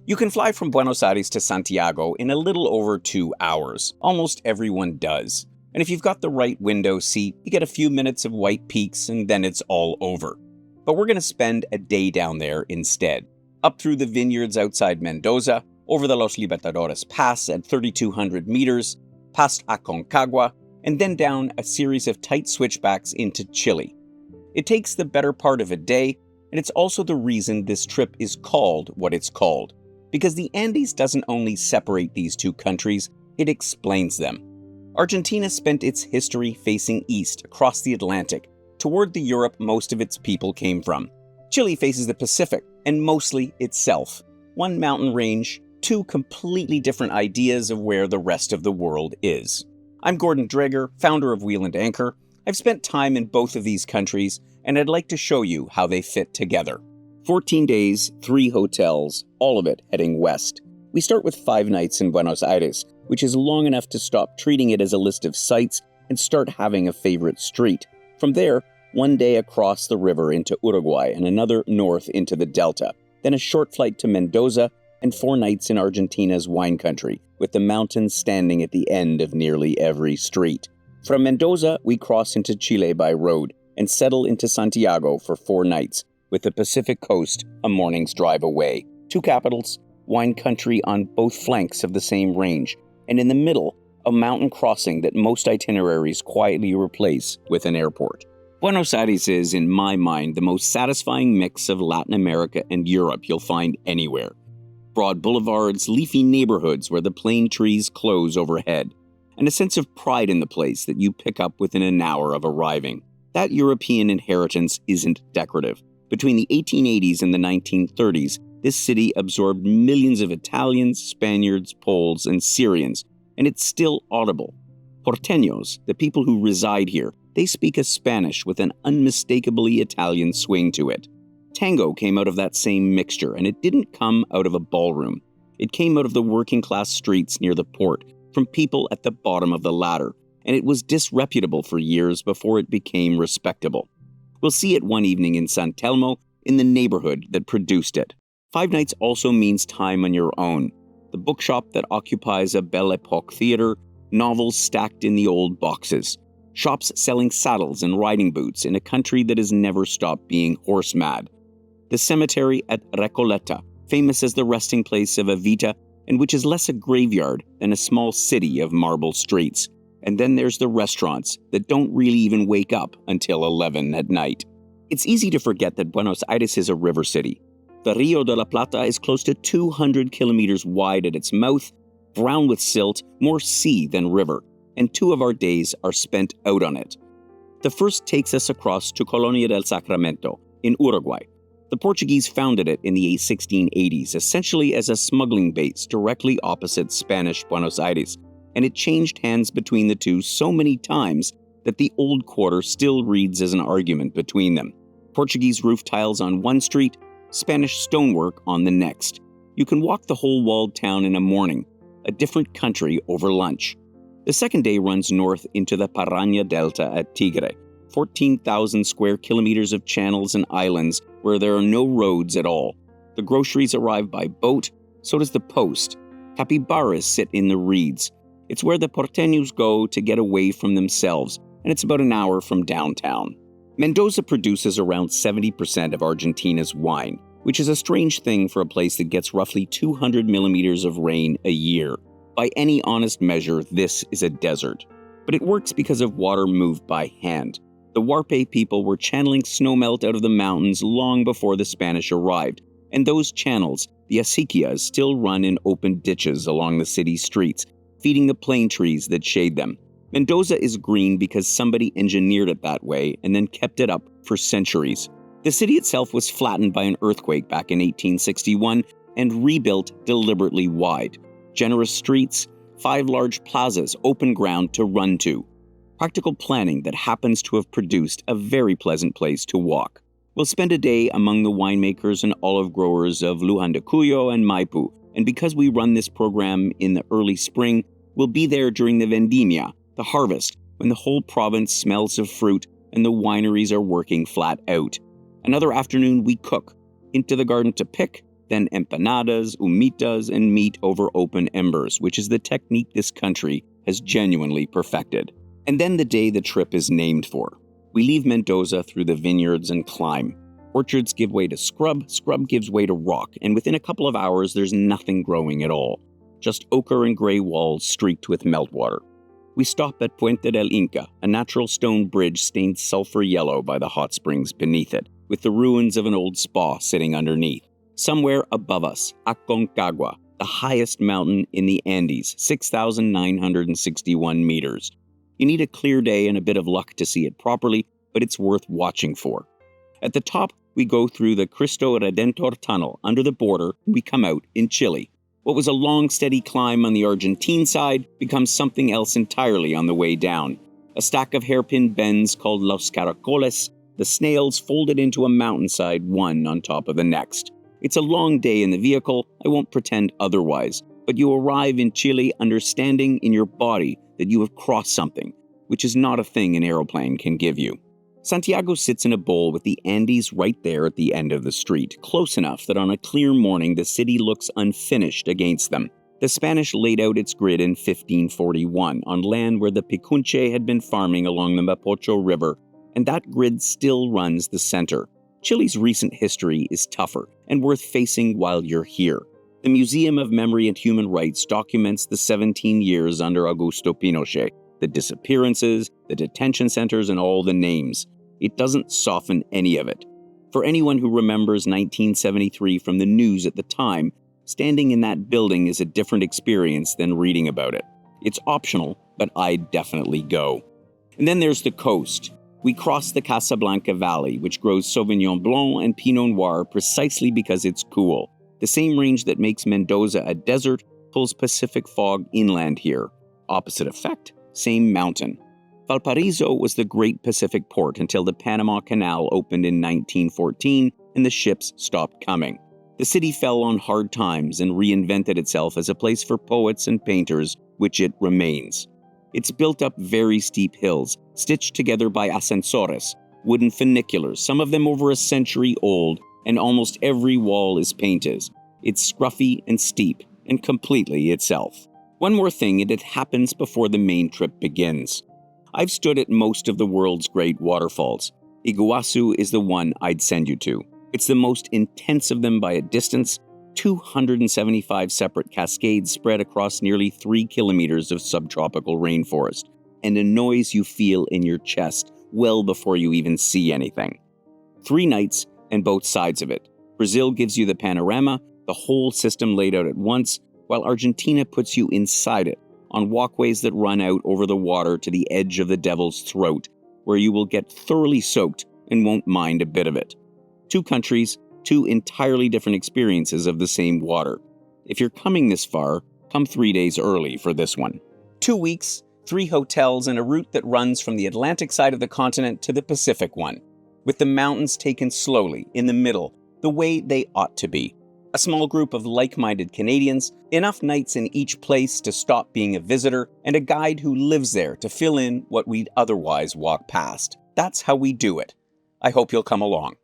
You can fly from Buenos Aires to Santiago in a little over 2 hours. Almost everyone does. And if you've got the right window seat, you get a few minutes of white peaks and then it's all over. But we're going to spend a day down there instead. Up through the vineyards outside Mendoza, over the Los Libertadores Pass at 3,200 meters, past Aconcagua, and then down a series of tight switchbacks into Chile. It takes the better part of a day, and it's also the reason this trip is called what it's called. Because the Andes doesn't only separate these two countries, it explains them. Argentina spent its history facing east across the Atlantic, toward the Europe most of its people came from. Chile faces the Pacific, and mostly itself. One mountain range, two completely different ideas of where the rest of the world is. I'm Gordon Dreger, founder of Wheel and Anchor. I've spent time in both of these countries, and I'd like to show you how they fit together. 14 days, 3 hotels, all of it heading west. We start with 5 nights in Buenos Aires, which is long enough to stop treating it as a list of sights and start having a favorite street. From there, 1 day across the river into Uruguay and another north into the Delta. Then a short flight to Mendoza and 4 nights in Argentina's wine country, with the mountains standing at the end of nearly every street. From Mendoza, we cross into Chile by road and settle into Santiago for 4 nights, with the Pacific coast a morning's drive away. 2 capitals, wine country on both flanks of the same range, and in the middle, a mountain crossing that most itineraries quietly replace with an airport. Buenos Aires is, in my mind, the most satisfying mix of Latin America and Europe you'll find anywhere. Broad boulevards, leafy neighborhoods where the plane trees close overhead, and a sense of pride in the place that you pick up within an hour of arriving. That European inheritance isn't decorative. Between the 1880s and the 1930s, this city absorbed millions of Italians, Spaniards, Poles, and Syrians, and it's still audible. Porteños, the people who reside here, they speak a Spanish with an unmistakably Italian swing to it. Tango came out of that same mixture, and it didn't come out of a ballroom. It came out of the working-class streets near the port, from people at the bottom of the ladder, and it was disreputable for years before it became respectable. We'll see it one evening in San Telmo, in the neighborhood that produced it. 5 nights also means time on your own. The bookshop that occupies a Belle Epoque theater, novels stacked in the old boxes, shops selling saddles and riding boots in a country that has never stopped being horse mad. The cemetery at Recoleta, famous as the resting place of Evita, and which is less a graveyard than a small city of marble streets. And then there's the restaurants that don't really even wake up until 11 at night. It's easy to forget that Buenos Aires is a river city. The Rio de la Plata is close to 200 kilometers wide at its mouth, brown with silt, more sea than river, and 2 of our days are spent out on it. The first takes us across to Colonia del Sacramento in Uruguay. The Portuguese founded it in the 1680s, essentially as a smuggling base directly opposite Spanish Buenos Aires, and it changed hands between the two so many times that the old quarter still reads as an argument between them. Portuguese roof tiles on one street, Spanish stonework on the next. You can walk the whole walled town in a morning, a different country over lunch. The second day runs north into the Paraná Delta at Tigre, 14,000 square kilometers of channels and islands where there are no roads at all. The groceries arrive by boat, so does the post. Capybaras sit in the reeds. It's where the porteños go to get away from themselves, and it's about an hour from downtown. Mendoza produces around 70% of Argentina's wine, which is a strange thing for a place that gets roughly 200 millimeters of rain a year. By any honest measure, this is a desert. But it works because of water moved by hand. The Huarpe people were channeling snowmelt out of the mountains long before the Spanish arrived, and those channels, the acequias, still run in open ditches along the city streets, feeding the plane trees that shade them. Mendoza is green because somebody engineered it that way and then kept it up for centuries. The city itself was flattened by an earthquake back in 1861 and rebuilt deliberately wide. Generous streets, 5 large plazas, open ground to run to. Practical planning that happens to have produced a very pleasant place to walk. We'll spend a day among the winemakers and olive growers of Luján de Cuyo and Maipú, and because we run this program in the early spring, we'll be there during the vendimia, the harvest, when the whole province smells of fruit and the wineries are working flat out. Another afternoon we cook, into the garden to pick, then empanadas, humitas, and meat over open embers, which is the technique this country has genuinely perfected. And then the day the trip is named for. We leave Mendoza through the vineyards and climb. Orchards give way to scrub, scrub gives way to rock, and within a couple of hours there's nothing growing at all. Just ochre and gray walls streaked with meltwater. We stop at Puente del Inca, a natural stone bridge stained sulfur yellow by the hot springs beneath it, with the ruins of an old spa sitting underneath. Somewhere above us, Aconcagua, the highest mountain in the Andes, 6,961 meters. You need a clear day and a bit of luck to see it properly, but it's worth watching for. At the top, we go through the Cristo Redentor Tunnel under the border, and we come out in Chile. What was a long, steady climb on the Argentine side becomes something else entirely on the way down. A stack of hairpin bends called Los Caracoles, the snails folded into a mountainside, one on top of the next. It's a long day in the vehicle, I won't pretend otherwise, but you arrive in Chile understanding in your body that you have crossed something, which is not a thing an aeroplane can give you. Santiago sits in a bowl with the Andes right there at the end of the street, close enough that on a clear morning the city looks unfinished against them. The Spanish laid out its grid in 1541 on land where the Picunche had been farming along the Mapocho River, and that grid still runs the center. Chile's recent history is tougher and worth facing while you're here. The Museum of Memory and Human Rights documents the 17 years under Augusto Pinochet, the disappearances, the detention centers, and all the names. It doesn't soften any of it. For anyone who remembers 1973 from the news at the time, standing in that building is a different experience than reading about it. It's optional, but I'd definitely go. And then there's the coast. We cross the Casablanca Valley, which grows Sauvignon Blanc and Pinot Noir precisely because it's cool. The same range that makes Mendoza a desert pulls Pacific fog inland here. Opposite effect, same mountain. Valparaiso was the great Pacific port until the Panama Canal opened in 1914 and the ships stopped coming. The city fell on hard times and reinvented itself as a place for poets and painters, which it remains. It's built up very steep hills, stitched together by ascensores, wooden funiculars, some of them over a century old, and almost every wall is painted. It's scruffy and steep, and completely itself. One more thing, and it happens before the main trip begins. I've stood at most of the world's great waterfalls. Iguazu is the one I'd send you to. It's the most intense of them by a distance, 275 separate cascades spread across nearly 3 kilometers of subtropical rainforest, and a noise you feel in your chest well before you even see anything. 3 nights and both sides of it. Brazil gives you the panorama, the whole system laid out at once, while Argentina puts you inside it, on walkways that run out over the water to the edge of the Devil's Throat, where you will get thoroughly soaked and won't mind a bit of it. 2 countries, 2 entirely different experiences of the same water. If you're coming this far, come 3 days early for this one. 2 weeks, 3 hotels, and a route that runs from the Atlantic side of the continent to the Pacific one, with the mountains taken slowly, in the middle, the way they ought to be. A small group of like-minded Canadians, enough nights in each place to stop being a visitor, and a guide who lives there to fill in what we'd otherwise walk past. That's how we do it. I hope you'll come along.